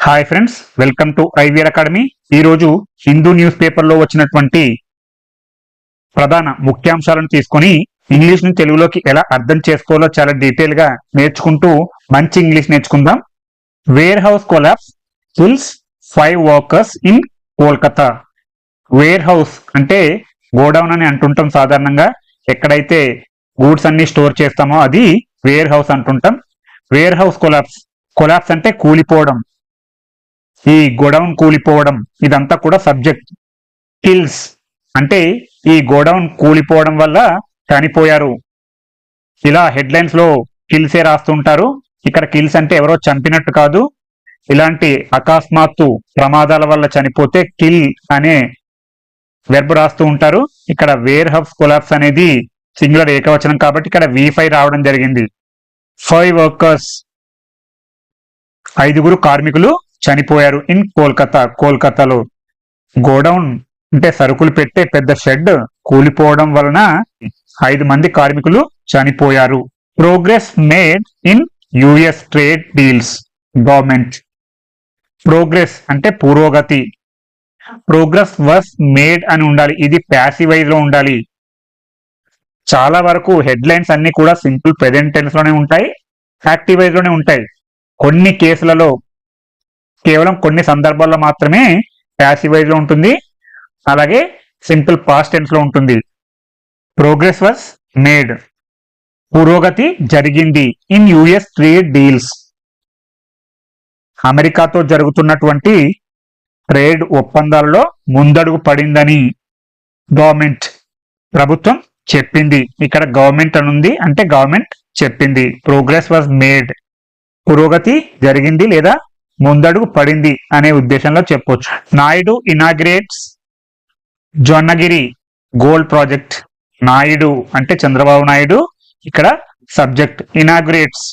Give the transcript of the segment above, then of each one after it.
Hi friends, welcome to IVR academy. ఈరోజు Hindu news పేపర్లో వచ్చినటువంటి ప్రధాన ముఖ్యాంశాలను తీసుకొని ఇంగ్లీష్ ని తెలుగులోకి ఎలా అర్థం చేసుకోవాలో చాలా డీటెయిల్ గా నేర్చుకుంటూ మంచి ఇంగ్లీష్ నేర్చుకుందాం. Warehouse collapse kills 5 workers in Kolkata. Warehouse అంటే గోడౌన్ అని అంటుంటాం సాధారణంగా. ఎక్కడైతే గూడ్స్ అన్ని స్టోర్ చేస్తామో అది వేర్ హౌస్ అంటుంటాం. వేర్ హౌస్ కొలాప్స్, కొలాప్స్ అంటే కూలిపోవడం, ఈ గోడౌన్ కూలిపోవడం, ఇదంతా కూడా సబ్జెక్ట్. కిల్స్ అంటే ఈ గోడౌన్ కూలిపోవడం వల్ల చనిపోయారు. ఇలా హెడ్లైన్స్ లో కిల్సే రాస్తుంటారు. ఇక్కడ కిల్స్ అంటే ఎవరో చంపినట్టు కాదు, ఇలాంటి అకస్మాత్తు ప్రమాదాల వల్ల చనిపోతే కిల్ అనే వెర్బ్ రాస్తూ ఉంటారు. ఇక్కడ వేర్ హౌస్ కొలాప్స్ అనేది సింగులర్ ఏకవచనం కాబట్టి ఇక్కడ V5 రావడం జరిగింది. 5 వర్కర్స్, 5 కార్మికులు చనిపోయారు ఇన్ కోల్కతా. కోల్కతాలో గోడౌన్ అంటే సరుకులు పెట్టే పెద్ద షెడ్ కూలిపోవడం వలన 5 మంది కార్మికులు చనిపోయారు. Progress made in US trade deals. Government. Progress అంటే పురోగతి. ప్రోగ్రెస్ వాస్ మేడ్ అని ఉండాలి, ఇది ప్యాసివైజ్ లో ఉండాలి. చాలా వరకు హెడ్లైన్స్ అన్ని కూడా సింపుల్ ప్రెజెంట్ టెన్స్ లోనే ఉంటాయి, యాక్టివైజ్ లోనే ఉంటాయి. కొన్ని కేసులలో కేవలం కొన్ని సందర్భాల్లో మాత్రమే ప్యాసివైజ్ లో ఉంటుంది, అలాగే సింపుల్ పాస్ట్ టెన్స్ లో ఉంటుంది. ప్రోగ్రెస్ వాస్ మేడ్, పురోగతి జరిగింది ఇన్ యుఎస్ ట్రేడ్ డీల్స్. అమెరికాతో జరుగుతున్నటువంటి ట్రేడ్ ఒప్పందాలలో ముందడుగు పడిందని గవర్నమెంట్, ప్రభుత్వం చెప్పింది. ఇక్కడ గవర్నమెంట్ అనుంది అంటే గవర్నమెంట్ చెప్పింది. ప్రోగ్రెస్ వాజ్ మేడ్, పురోగతి జరిగింది లేదా ముందడుగు పడింది అనే ఉద్దేశంలో చెప్పొచ్చు. Naidu inaugurates Jonnagiri gold project. Naidu అంటే చంద్రబాబు నాయుడు, ఇక్కడ సబ్జెక్ట్. ఇనాగ్రేట్స్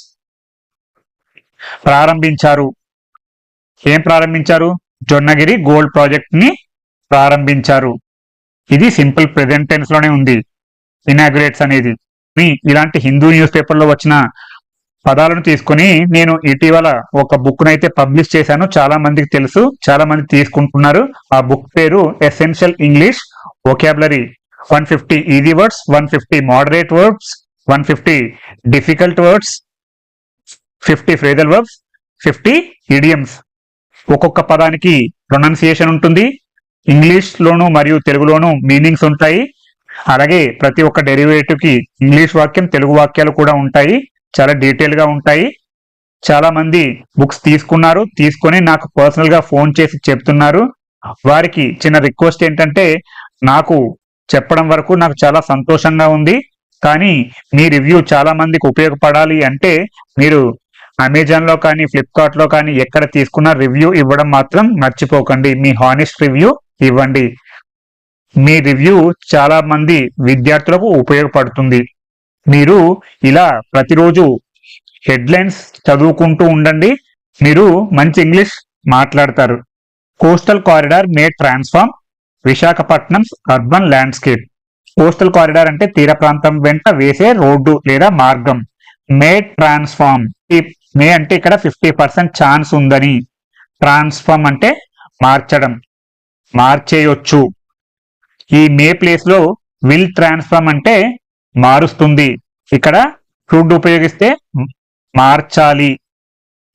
ప్రారంభించారు. ఏం ప్రారంభించారు? జొన్నగిరి గోల్డ్ ప్రాజెక్ట్ ని ప్రారంభించారు. ఇది సింపుల్ ప్రెజెంట్ టెన్స్ లోనే ఉంది ఇనాగ్రేట్స్ అనేది. ఇలాంటి హిందూ న్యూస్ పేపర్ లో వచ్చిన పదాలను తీసుకొని నేను ఇటీవల ఒక బుక్ నైతే పబ్లిష్ చేశాను. చాలా మందికి తెలుసు, చాలా మంది తీసుకుంటున్నారు. ఆ బుక్ పేరు essential English vocabulary. 150 easy words, 150 moderate words, 150 difficult words, 50 phrasal verbs, 50 idioms. ఒక్కొక్క పదానికి ప్రొనౌన్సియేషన్ ఉంటుంది. ఇంగ్లీష్ లోను మరియు తెలుగులోను మీనింగ్స్ ఉంటాయి. అలాగే ప్రతి ఒక్క డెరివేటివ్ కి ఇంగ్లీష్ వాక్యం, తెలుగు వాక్యాలు కూడా ఉంటాయి. చాలా డీటెయిల్ గా ఉంటాయి. చాలా మంది బుక్స్ తీసుకున్నారు, తీసుకొని నాకు పర్సనల్ గా ఫోన్ చేసి చెప్తున్నారు. వారికి చిన్న రిక్వెస్ట్ ఏంటంటే, నాకు చెప్పడం వరకు నాకు చాలా సంతోషంగా ఉంది, కానీ మీ రివ్యూ చాలా మందికి ఉపయోగపడాలి అంటే మీరు అమెజాన్ లో కానీ ఫ్లిప్కార్ట్ లో కానీ ఎక్కడ తీసుకున్న రివ్యూ ఇవ్వడం మాత్రం మర్చిపోకండి. మీ హానెస్ట్ రివ్యూ ఇవ్వండి. మీ రివ్యూ చాలా మంది విద్యార్థులకు ఉపయోగపడుతుంది. మీరు ఇలా ప్రతిరోజు హెడ్లైన్స్ చదువుకుంటూ ఉండండి, మీరు మంచి ఇంగ్లీష్ మాట్లాడతారు. Coastal corridor may transform Visakhapatnam urban landscape. Coastal corridor అంటే తీర ప్రాంతం వెంట వేసే రోడ్డు లేదా మార్గం. మే ట్రాన్స్ఫార్మ్, మే అంటే ఇక్కడ 50% ఛాన్స్ ఉందని, ట్రాన్స్ఫార్మ్ అంటే మార్చడం, మార్చేయొచ్చు. ఈ మే ప్లేస్ లో విల్ ట్రాన్స్ఫార్మ్ అంటే మారుస్తుంది. ఇక్కడ షుడ్ ఉపయోగిస్తే మార్చాలి,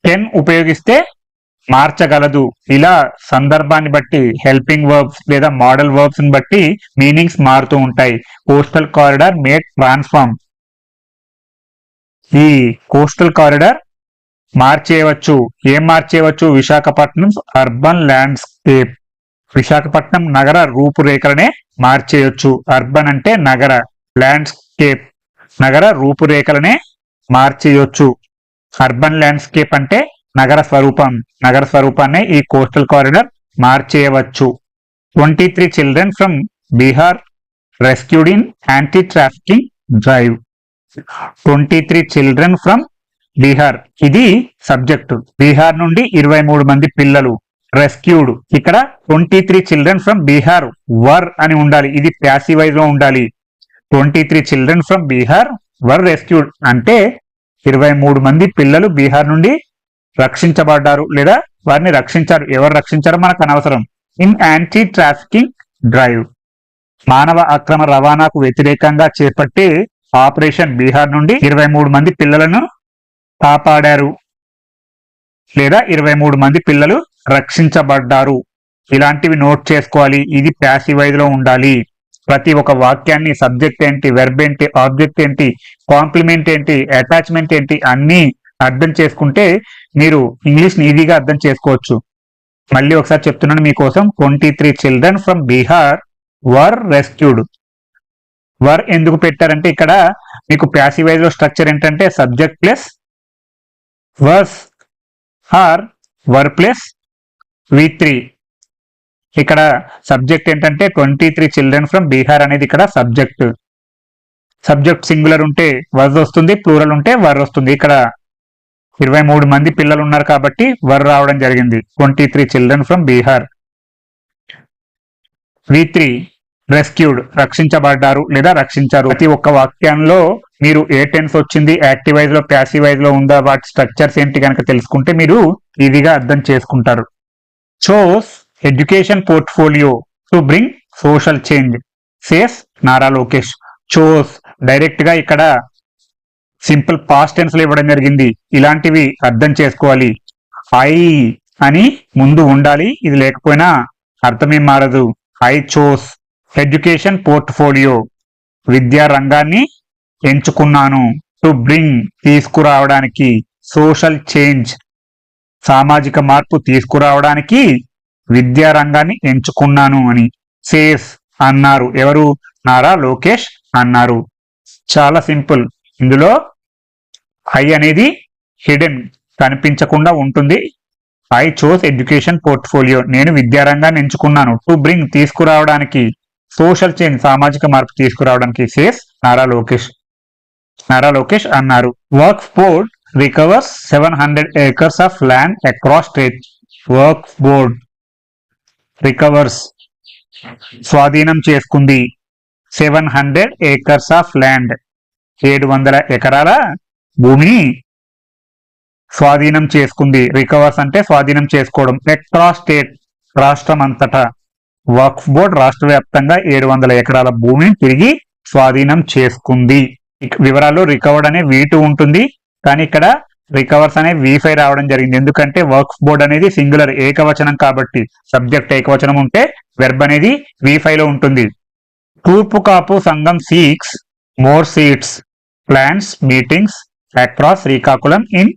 కెన్ ఉపయోగిస్తే మార్చగలదు. ఇలా సందర్భాన్ని బట్టి హెల్పింగ్ వర్బ్స్ లేదా మోడల్ వర్బ్స్ ని బట్టి మీనింగ్స్ మారుతూ ఉంటాయి. కోస్టల్ కారిడార్ మే ట్రాన్స్ఫార్మ్, ఈ కోస్టల్ కారిడార్ మార్చేయవచ్చు. ఏం మార్చేయవచ్చు? విశాఖపట్నం అర్బన్ ల్యాండ్స్కేప్, విశాఖపట్నం నగర రూపురేఖలనే మార్చేయొచ్చు. అర్బన్ అంటే నగర, ల్యాండ్స్కేప్ నగర రూపురేఖలనే మార్చేయొచ్చు. అర్బన్ ల్యాండ్స్కేప్ అంటే నగర స్వరూపం, నగర స్వరూపాన్ని ఈ కోస్టల్ కారిడార్ మార్చేయవచ్చు. 23 children from Bihar rescued in anti trafficking drive. 23 children from Bihar, ఇది సబ్జెక్టు. బీహార్ నుండి 23 మంది పిల్లలు రెస్క్యూడ్. ఇక్కడ 23 చిల్డ్రన్ ఫ్రమ్ బీహార్ వర్ అని ఉండాలి, ఇది ప్యాసివైజ్ లో ఉండాలి. 23 children from Bihar were rescued అంటే 23 మంది పిల్లలు బీహార్ నుండి రక్షించబడ్డారు లేదా వారిని రక్షించారు. ఎవరు రక్షించారో మనకు అనవసరం. ఇన్ యాంటీ ట్రాఫికింగ్ డ్రైవ్, మానవ అక్రమ రవాణాకు వ్యతిరేకంగా చేపట్టే ఆపరేషన్ బీహార్ నుండి 23 మంది పిల్లలను కాపాడారు లేదా 23 మంది పిల్లలు రక్షించబడ్డారు. ఇలాంటివి నోట్ చేసుకోవాలి. ఇది ప్యాసివైజ్ లో ఉండాలి. ప్రతి ఒక్క వాక్యాన్ని సబ్జెక్ట్ ఏంటి, వెర్బ్ ఏంటి, ఆబ్జెక్ట్ ఏంటి, కాంప్లిమెంట్ ఏంటి, అటాచ్మెంట్ ఏంటి అన్ని అర్థం చేసుకుంటే మీరు ఇంగ్లీష్ ఈజీగా అర్థం చేసుకోవచ్చు. మళ్ళీ ఒకసారి చెప్తున్నాను మీకోసం. 23 children from Bihar were rescued. Were ఎందుకు పెట్టారంటే ఇక్కడ మీకు ప్యాసివైజ్ లో స్ట్రక్చర్ ఏంటంటే subject plus was or were plus V3. ఇక్కడ సబ్జెక్ట్ ఏంటంటే 23 చిల్డ్రన్ ఫ్రమ్ బీహార్ అనేది ఇక్కడ సబ్జెక్ట్. సబ్జెక్ట్ సింగులర్ ఉంటే వర్స్ వస్తుంది, ప్లూరల్ ఉంటే వర్ వస్తుంది. ఇక్కడ 23 మంది పిల్లలు ఉన్నారు కాబట్టి వర్ రావడం జరిగింది. 23 children from Bihar. V3 rescued, రక్షించబడ్డారు లేదా రక్షించారు. ప్రతి ఒక్క వాక్యంలో మీరు ఏ టెన్స్ వచ్చింది, యాక్టివైజ్ లో ప్యాసివైజ్ లో ఉందా, వాటి స్ట్రక్చర్స్ ఏంటి కనుక తెలుసుకుంటే మీరు ఈజీగా అర్థం చేసుకుంటారు. Chose education portfolio to bring social change says Nara Lokesh. Chose direct గా ఇక్కడ సింపుల్ పాస్ట్ టెన్స్ లో ఇవ్వడం జరిగింది. ఇలాంటివి అర్థం చేసుకోవాలి. ఐ అని ముందు ఉండాలి, ఇది లేకపోయినా అర్థమేం మారదు. ఐ చోస్ ఎడ్యుకేషన్ పోర్ట్ఫోలియో, విద్యా రంగాన్ని ఎంచుకున్నాను. టు బ్రింగ్ తీసుకురావడానికి, సోషల్ చేంజ్ సామాజిక మార్పు తీసుకురావడానికి విద్యా రంగాన్ని ఎంచుకున్నాను అని. సేస్ అన్నారు, ఎవరు? నారా లోకేష్ అన్నారు. చాలా సింపుల్. ఇందులో ఐ అనేది హిడెన్, కనిపించకుండా ఉంటుంది. ఐ చోస్ ఎడ్యుకేషన్ పోర్ట్ఫోలియో, నేను విద్యారంగాన్ని ఎంచుకున్నాను. టు బ్రింగ్ తీసుకురావడానికి, సోషల్ చేంజ్ సామాజిక మార్పు తీసుకురావడానికి. సేస్ నారా లోకేష్. నారా లోకేష్ అన్నారు. Works board recovers 700 acres of land across state. Works board recovers స్వాధీనం చేసుకుంది 700 acres ఆఫ్ ల్యాండ్, 700 ఎకరాల భూమిని స్వాధీనం చేసుకుంది. రికవర్స్ అంటే స్వాధీనం చేసుకోవడం. అక్రాస్ స్టేట్ రాష్ట్రం అంతటా. వక్ఫ్ బోర్డ్ రాష్ట్ర వ్యాప్తంగా 700 ఎకరాల భూమిని తిరిగి స్వాధీనం చేసుకుంది. వివరాల్లో రికవర్డ్ అనే V2 ఉంటుంది, కానీ ఇక్కడ రికవర్స్ అనే V5 రావడం జరిగింది. ఎందుకంటే వక్ఫ్ బోర్డ్ అనేది సింగులర్, ఏకవచనం కాబట్టి. సబ్జెక్ట్ ఏకవచనం ఉంటే వెర్బ్ అనేది V5 లో ఉంటుంది. తూర్పు కాపు సంఘం seeks more seats, plans meetings across Srikakulam in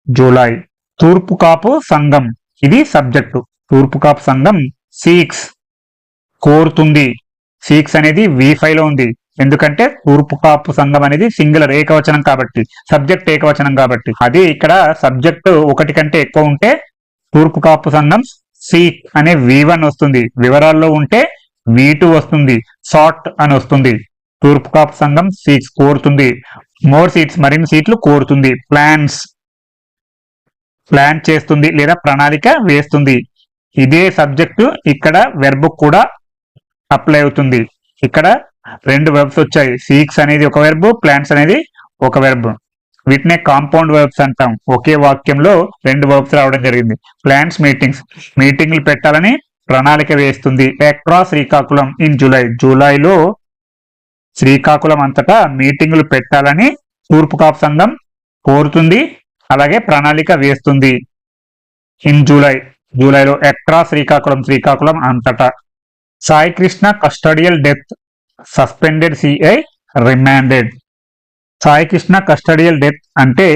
July. తూర్పు కాపు సంఘం ఇది సబ్జెక్టు. తూర్పు కాపు సంఘం సీక్స్ కోరుతుంది. సీక్స్ అనేది V5 లో ఉంది. ఎందుకంటే తూర్పు కాపు సంఘం అనేది సింగులర్, ఏకవచనం కాబట్టి. సబ్జెక్ట్ ఏకవచనం కాబట్టి. అది ఇక్కడ సబ్జెక్టు ఒకటి కంటే ఎక్కువ ఉంటే తూర్పు కాపు సంఘం సీక్ అనే V1 వస్తుంది. వివరాల్లో ఉంటే V2 వస్తుంది. సాట్ అని వస్తుంది. తూర్పు కాపు సంఘం సీక్స్ కోరుతుంది. మోర్ సీట్స్ మరిన్ని సీట్లు కోరుతుంది. ప్లాన్స్ ప్లాన్ చేస్తుంది లేదా ప్రణాళిక వేస్తుంది. ఇదే సబ్జెక్టు ఇక్కడ వెర్బ్ కూడా అప్లై అవుతుంది. ఇక్కడ రెండు వెర్బ్స్ వచ్చాయి. సీక్స్ అనేది ఒక వెర్బ్, ప్లాన్స్ అనేది ఒక వెర్బ్. వీటినే కాంపౌండ్ వెర్బ్స్ అంటాం. ఒకే వాక్యంలో రెండు వెర్బ్స్ రావడం జరిగింది. ప్లాన్స్ మీటింగ్స్, మీటింగ్లు పెట్టాలని ప్రణాళిక వేస్తుంది. అక్రాస్ శ్రీకాకుళం ఇన్ జూలై, జూలైలో శ్రీకాకుళం అంతటా మీటింగులు పెట్టాలని తూర్పు కాపు సంఘం కోరుతుంది, అలాగే ప్రణాళిక వేస్తుంది. ఇన్ జూలై, జూలైలో. అక్రాస్ శ్రీకాకుళం, శ్రీకాకుళం అంతటా. Sai Krishna custodial death, suspended CI remanded. Sai Krishna custodial death అంటే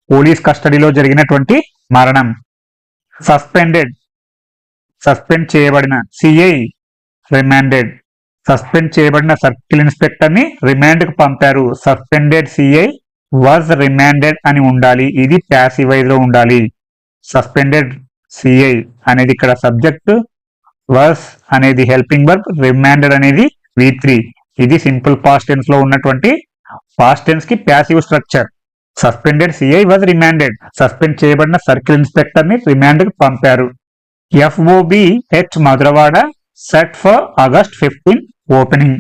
పోలీస్ కస్టడీలో జరిగినటువంటి మరణం. సస్పెండెడ్ సస్పెండ్ చేయబడిన, సిఐ రిమాండెడ్ సస్పెండ్ చేయబడిన సర్కిల్ ఇన్స్పెక్టర్ ని రిమాండ్ కు పంపారు. సస్పెండెడ్ సిఐ వాజ్ రిమాండెడ్ అని ఉండాలి. ఇది ప్యాసివైజ్ లో ఉండాలి. సస్పెండెడ్ సిఐ అనేది ఇక్కడ సబ్జెక్ట్, వాజ్ అనేది హెల్పింగ్ వర్బ్, రిమాండెడ్ అనేది V3. ఇది సింపుల్ పాస్ట్ టెన్స్ లో ఉన్నటువంటి పాస్ట్ టెన్స్ కి passive structure. Suspended CI was remanded, suspend చేయబడిన సర్కిల్ ఇన్స్పెక్టర్ ని రిమాండ్ కు పంపారు. FOB H Madhurawada set for August 15 opening.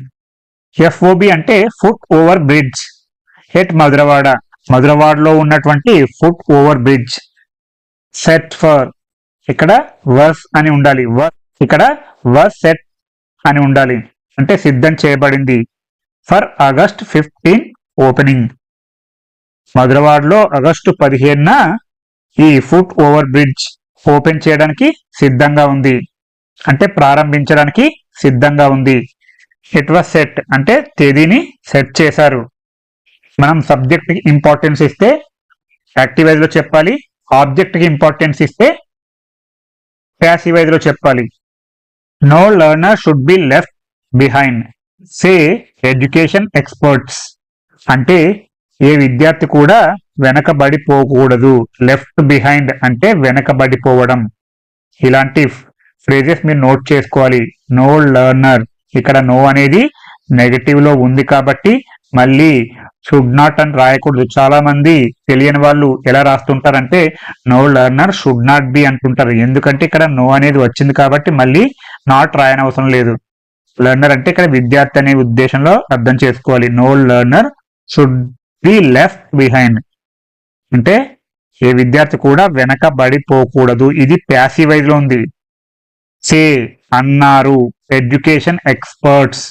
FOB అంటే ఫుట్ ఓవర్ బ్రిడ్జ్. హెట్ మధురవాడ, మధురవాడలో ఉన్నటువంటి foot over bridge. Set for, ఇక్కడ వర్స్ అని ఉండాలి, ఇక్కడ వర్స్ సెట్ అని ఉండాలి, అంటే సిద్ధం చేయబడింది. ఫర్ ఆగస్ట్ 15 ఓపెనింగ్, మధురవాడలో ఆగస్టు 15న ఈ ఫుట్ ఓవర్ బ్రిడ్జ్ ఓపెన్ చేయడానికి సిద్ధంగా ఉంది, అంటే ప్రారంభించడానికి సిద్ధంగా ఉంది. ఇట్ వాస్ సెట్ అంటే తేదీని సెట్ చేశారు. మనం సబ్జెక్ట్ కి ఇంపార్టెన్స్ ఇస్తే యాక్టివైజ్ లో చెప్పాలి, ఆబ్జెక్ట్ కి ఇంపార్టెన్స్ ఇస్తే ప్యాసివైజ్ లో చెప్పాలి. No learner should be left behind, say education experts, అంటే ఏ విద్యార్థి కూడా వెనకబడిపోకూడదు. లెఫ్ట్ బిహైండ్ అంటే వెనకబడిపోవడం. ఇలాంటి ఫ్రేజెస్ మీరు నోట్ చేసుకోవాలి. నో లెర్నర్, ఇక్కడ నో అనేది నెగటివ్ లో ఉంది కాబట్టి మళ్ళీ షుడ్ నాట్ అని రాయకూడదు. చాలా మంది తెలియని వాళ్ళు ఎలా రాస్తుంటారంటే no learner should not be అంటుంటారు. ఎందుకంటే ఇక్కడ నో అనేది వచ్చింది కాబట్టి మళ్ళీ నాట్ రాయనవసరం లేదు. లెర్నర్ అంటే ఇక్కడ విద్యార్థి అనే ఉద్దేశంలో అర్థం చేసుకోవాలి. No learner should be left behind అంటే ఏ విద్యార్థి కూడా వెనకబడిపోకూడదు. ఇది ప్యాసివైజ్ లో ఉంది. సే అన్నారు, ఎడ్యుకేషన్ ఎక్స్పర్ట్స్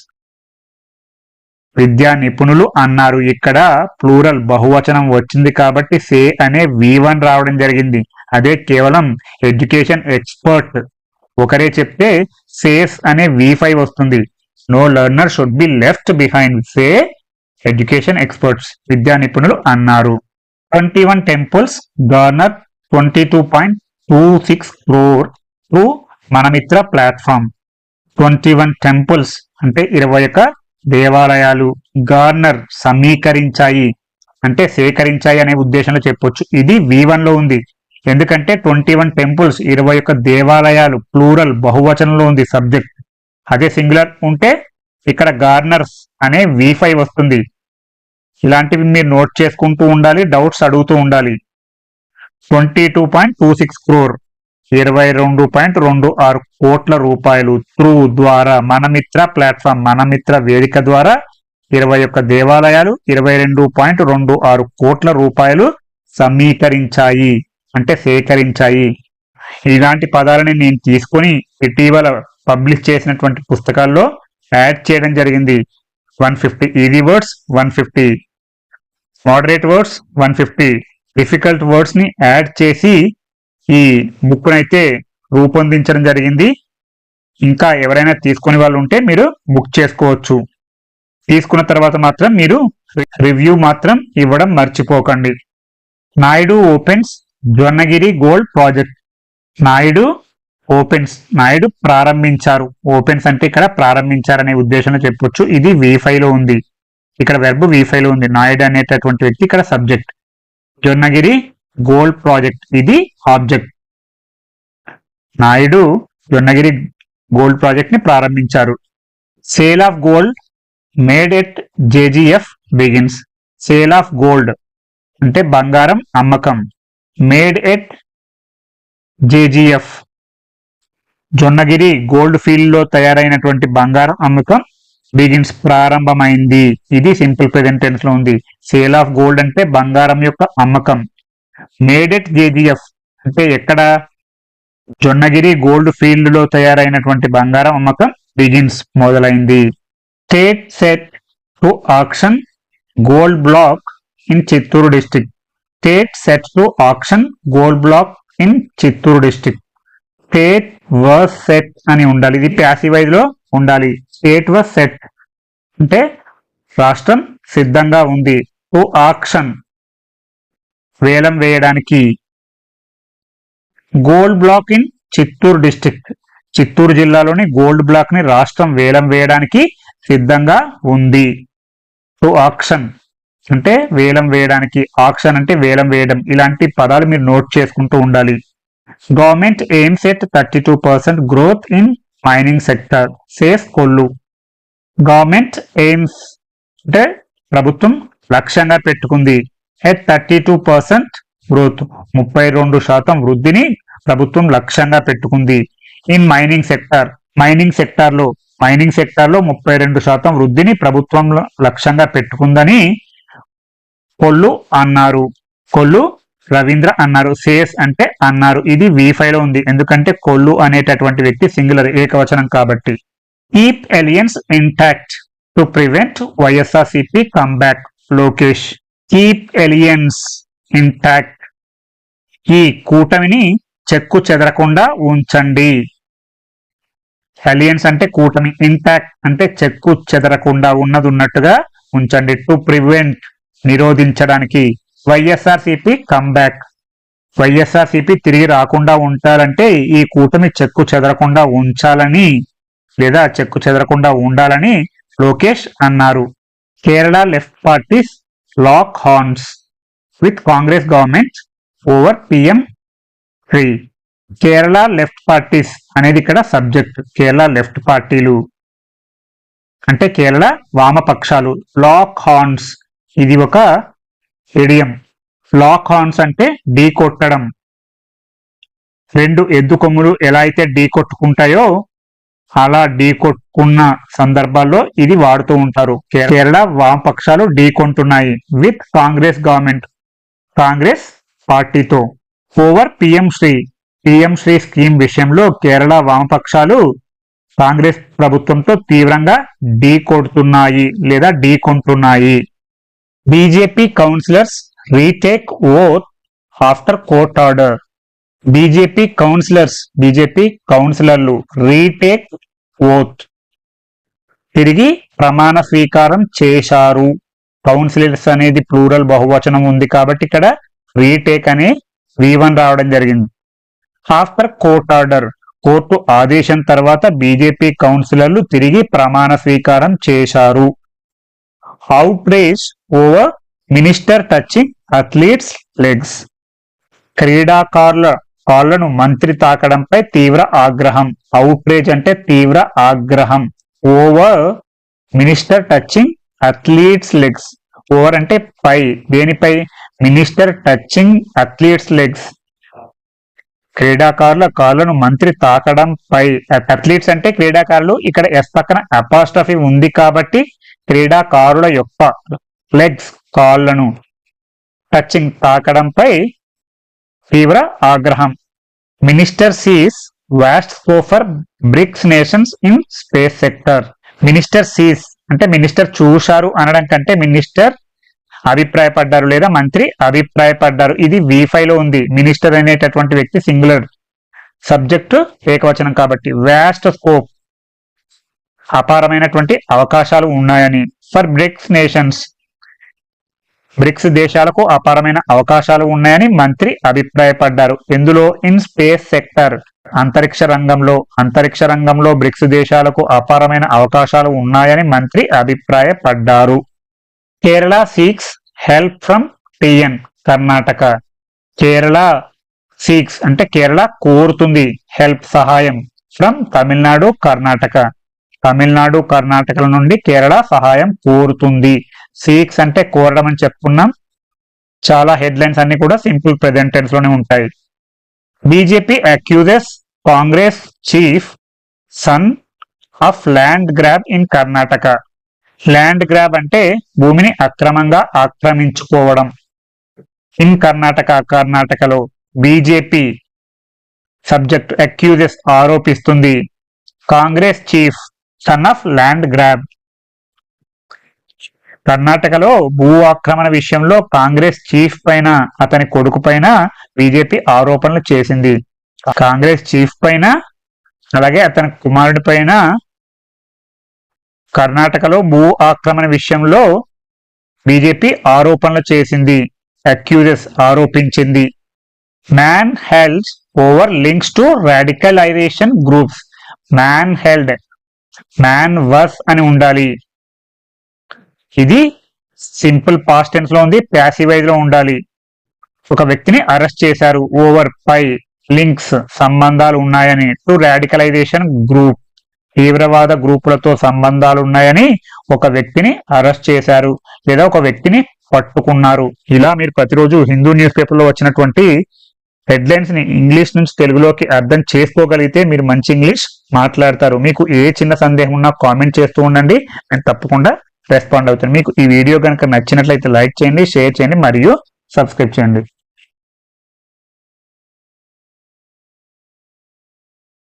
విద్యా నిపుణులు అన్నారు. ఇక్కడ ప్లూరల్ బహువచనం వచ్చింది కాబట్టి సే అనే V1 రావడం జరిగింది. అదే కేవలం ఎడ్యుకేషన్ ఎక్స్పర్ట్ ఒకరే చెప్తే సేస్ అనే V5 వస్తుంది. No learner should be left behind, say education experts విద్యా నిపుణులు అన్నారు. 21 temples garner 22.26 crore through Manamitra platform. 21 temples అంటే 21 దేవాలయాలు, గార్నర్ సమీకరించాయి అంటే సేకరించాయి అనే ఉద్దేశంలో చెప్పొచ్చు. ఇది V1 లో ఉంది. ఎందుకంటే 21 temples 21 దేవాలయాలు ప్లూరల్ బహువచనంలో ఉంది సబ్జెక్ట్. అదే సింగులర్ ఉంటే ఇక్కడ గార్నర్స్ అనే V5 వస్తుంది. ఇలాంటివి మీరు నోట్ చేసుకుంటూ ఉండాలి, డౌట్స్ అడుగుతూ ఉండాలి. 22.26 crore 22.26 కోట్ల రూపాయలు త్రూ ద్వారా మనమిత్ర ప్లాట్ఫామ్ మనమిత్ర వేదిక ద్వారా 21 దేవాలయాలు 22.26 కోట్ల రూపాయలు సమీకరించాయి అంటే సేకరించాయి. ఇలాంటి పదాలని నేను తీసుకొని ఇటీవల పబ్లిష్ చేసినటువంటి పుస్తకాల్లో యాడ్ చేయడం జరిగింది. 150 easy words, 150 moderate words, 150 difficult words ని యాడ్ చేసి ఈ బుక్ అయితే రూపొందించడం జరిగింది. ఇంకా ఎవరైనా తీసుకునే వాళ్ళు ఉంటే మీరు బుక్ చేసుకోవచ్చు. తీసుకున్న తర్వాత మాత్రం మీరు రివ్యూ మాత్రం ఇవ్వడం మర్చిపోకండి. Naidu opens Jonnagiri gold project. Naidu opens, Naidu ప్రారంభించారు. ఓపెన్స్ అంటే ఇక్కడ ప్రారంభించారనే ఉద్దేశంలో చెప్పొచ్చు. ఇది V5 లో ఉంది. ఇక్కడ వెర్బ్ V5 లో ఉంది. నాయుడు అనేటటువంటి వ్యక్తి ఇక్కడ సబ్జెక్ట్. జొన్నగిరి గోల్డ్ ప్రాజెక్ట్ ఇది object. Naidu Jonnagiri gold project ని ప్రారంభించారు. Sale of gold made at JGF begins. Sale of gold అంటే బంగారం అమ్మకం. Made at JGF Jonnagiri gold field లో తయారైనటువంటి బంగారం అమ్మకం బిగిన్స్ ప్రారంభమైంది. ఇది సింపుల్ ప్రెజెంట్ టెన్స్ లో ఉంది. సేల్ ఆఫ్ గోల్డ్ అంటే బంగారం యొక్క అమ్మకం. మేడ్ ఎట్ JGF అంటే ఎక్కడ జొన్నగిరి గోల్డ్ ఫీల్డ్ లో తయారైనటువంటి బంగారం అమ్మకం బిగిన్స్ మొదలైంది. State set to auction gold block in Chittoor district. State set to auction gold block in Chittoor district. State was set అని ఉండాలి. ఇది ప్యాసివైజ్ లో ఉండాలి. స్టేట్ వాస్ సెట్ అంటే రాష్ట్రం సిద్ధంగా ఉంది. టు ఆక్షన్ వేలం వేయడానికి. Gold block in Chittoor district Chittoor జిల్లాలోని గోల్డ్ బ్లాక్ ని రాష్ట్రం వేలం వేయడానికి సిద్ధంగా ఉంది. టు ఆక్షన్ అంటే వేలం వేయడానికి, ఆక్షన్ అంటే వేలం వేయడం. ఇలాంటి పదాలు మీరు నోట్ చేసుకుంటూ ఉండాలి. Government AIIMS at 32% growth in mining sector says Kollu. Government AIIMS అంటే ప్రభుత్వం లక్ష్యంగా పెట్టుకుంది. ఎట్ 32% గ్రోత్ 32% వృద్ధిని ప్రభుత్వం లక్ష్యంగా పెట్టుకుంది. In mining sector mining sector లో 32% వృద్ధిని ప్రభుత్వం లక్ష్యంగా పెట్టుకుందని కొల్లు అన్నారు. కొల్లు రవీంద్ర అన్నారు. సేస్ అంటే అన్నారు. ఇది V5 లో ఉంది, ఎందుకంటే కొల్లు అనేటటువంటి వ్యక్తి సింగులర్, ఏకవచనం కాబట్టి. Keep aliens intact to prevent YSRCP comeback. Lokesh. Keep aliens intact, ఈ కూటమిని చెక్కు చెదరకుండా ఉంచండి. అలియన్స్ అంటే కూటమి, ఇంటాక్ట్ అంటే చెక్కు చెదరకుండా ఉన్నది ఉన్నట్టుగా ఉంచండి. టు ప్రివెంట్ నిరోధించడానికి. వైఎస్ఆర్సీపీ కమ్బ్యాక్, వైఎస్ఆర్సీపీ తిరిగి రాకుండా ఉంటారంటే ఈ కూటమి చెక్కు చెదరకుండా ఉంచాలని లేదా చెక్కు చెదరకుండా ఉండాలని లోకేష్ అన్నారు. Kerala left parties lock horns with Congress government over PM3. Kerala left parties అనేది ఇక్కడ సబ్జెక్ట్. కేరళ లెఫ్ట్ పార్టీలు అంటే కేరళ వామపక్షాలు. లాక్ హార్న్స్ ఇది ఒక ఇడియం. లాక్ హార్న్స్ అంటే ఢీ కొట్టడం. రెండు ఎద్దు కొమ్ములు ఎలా అయితే ఢీ కొట్టుకుంటాయో అలా ఢీ కొట్టుకున్న సందర్భాల్లో ఇది వాడుతూ ఉంటారు. కేరళ వామపక్షాలు ఢీ కొంటున్నాయి విత్ కాంగ్రెస్ గవర్నమెంట్, కాంగ్రెస్ పార్టీతో. ఓవర్ PM3 స్కీమ్ విషయంలో కేరళ వామపక్షాలు కాంగ్రెస్ ప్రభుత్వంతో తీవ్రంగా ఢీ కొడుతున్నాయి లేదా ఢీ కొంటున్నాయి. BJP councillors retake oath after court order. BJP కౌన్సిలర్లు రీటేక్ ఓత్ తిరిగి ప్రమాణ స్వీకారం చేశారు. కౌన్సిలర్స్ అనేది ప్లూరల్ బహువచనం ఉంది కాబట్టి ఇక్కడ రీటేక్ అనే V1 రావడం జరిగింది. ఆఫ్టర్ కోర్ట్ ఆర్డర్, కోర్టు ఆదేశం తర్వాత బీజేపీ కౌన్సిలర్లు తిరిగి ప్రమాణ స్వీకారం చేశారు. Outrage over minister touching athletes legs. క్రీడాకారుల కాళ్లను మంత్రి తాకడంపై తీవ్ర ఆగ్రహం. అవుట్రేజ్ అంటే తీవ్ర ఆగ్రహం. Over minister touching athletes legs. Over అంటే పై, దేనిపై? మినిస్టర్ టచింగ్ అథ్లీట్స్ లెగ్స్, క్రీడాకారుల కాళ్లను మంత్రి తాకడం పై. అథ్లీట్స్ అంటే క్రీడాకారులు, ఇక్కడ ఎస్ పక్కన అపాస్ట్రఫీ ఉంది కాబట్టి క్రీడాకారుల యొక్క లెగ్స్ కాళ్లను టచింగ్ తాకడంపై తీవ్ర ఆగ్రహం. Minister sees vast scope for BRICS nations in space sector. Minister sees అంటే మినిస్టర్ చూశారు అనడం కంటే మినిస్టర్ అభిప్రాయపడ్డారు లేదా మంత్రి అభిప్రాయపడ్డారు. ఇది V5 లో ఉంది. మినిస్టర్ అనేటటువంటి వ్యక్తి సింగులర్, సబ్జెక్టు ఏకవచనం కాబట్టి. వాస్ట్ స్కోప్ అపారమైనటువంటి అవకాశాలు ఉన్నాయని. ఫర్ బ్రిక్స్ నేషన్స్, బ్రిక్స్ దేశాలకు అపారమైన అవకాశాలు ఉన్నాయని మంత్రి అభిప్రాయపడ్డారు. ఎందులో? ఇన్ స్పేస్ సెక్టర్, అంతరిక్ష రంగంలో బ్రిక్స్ దేశాలకు అపారమైన అవకాశాలు ఉన్నాయని మంత్రి అభిప్రాయపడ్డారు. Kerala seeks help from TN Karnataka. Kerala seeks అంటే కేరళ కోరుతుంది, హెల్ప్ సహాయం, ఫ్రమ్ తమిళనాడు కర్ణాటక. తమిళనాడు కర్ణాటకల నుండి కేరళ సహాయం కోరుతుంది. సీక్స్ అంటే కోరడం అని చెప్పుకున్నాం. చాలా హెడ్లైన్స్ అన్ని కూడా సింపుల్ ప్రెజెంట్ టెన్స్ లోనే ఉంటాయి. BJP accuses Congress chief son of land grab in Karnataka. Land grab అంటే భూమిని అక్రమంగా ఆక్రమించుకోవడం. ఇన్ కర్ణాటక, కర్ణాటకలో. బీజేపీ సబ్జెక్ట్, అక్యూజెస్ ఆరోపిస్తుంది. Congress chief son of land grab. కర్ణాటకలో భూ ఆక్రమణ విషయంలో కాంగ్రెస్ చీఫ్ పైన, అతని కొడుకు పైన బీజేపీ ఆరోపణలు చేసింది. కాంగ్రెస్ చీఫ్ పైన అలాగే అతని కుమారుడి పైన కర్ణాటకలో భూ ఆక్రమణ విషయంలో బీజేపీ ఆరోపణలు చేసింది. అక్యూజెస్ ఆరోపించింది. Man held over links to radicalisation groups. Man held, man వర్స్ అని ఉండాలి. ఇది సింపుల్ పాస్ట్ టెన్స్ లో ఉంది, ప్యాసివైజ్ లో ఉండాలి. ఒక వ్యక్తిని అరెస్ట్ చేశారు. ఓవర్ పై, లింక్స్ సంబంధాలు ఉన్నాయని. టు రాడికలైజేషన్ గ్రూప్, తీవ్రవాద గ్రూపులతో సంబంధాలు ఉన్నాయని ఒక వ్యక్తిని అరెస్ట్ చేశారు లేదా ఒక వ్యక్తిని పట్టుకున్నారు. ఇలా మీరు ప్రతిరోజు హిందూ న్యూస్ పేపర్ లో వచ్చినటువంటి హెడ్లైన్స్ ని ఇంగ్లీష్ నుంచి తెలుగులోకి అర్థం చేసుకోగలిగితే మీరు మంచి ఇంగ్లీష్ మాట్లాడతారు. మీకు ఏ చిన్న సందేహం ఉన్నా కామెంట్ చేస్తూ ఉండండి, నేను తప్పకుండా రెస్పాండ్ అవుతాను. మీకు ఈ వీడియో కనుక నచ్చినట్లయితే లైక్ చేయండి, షేర్ చేయండి మరియు సబ్స్క్రైబ్ చేయండి.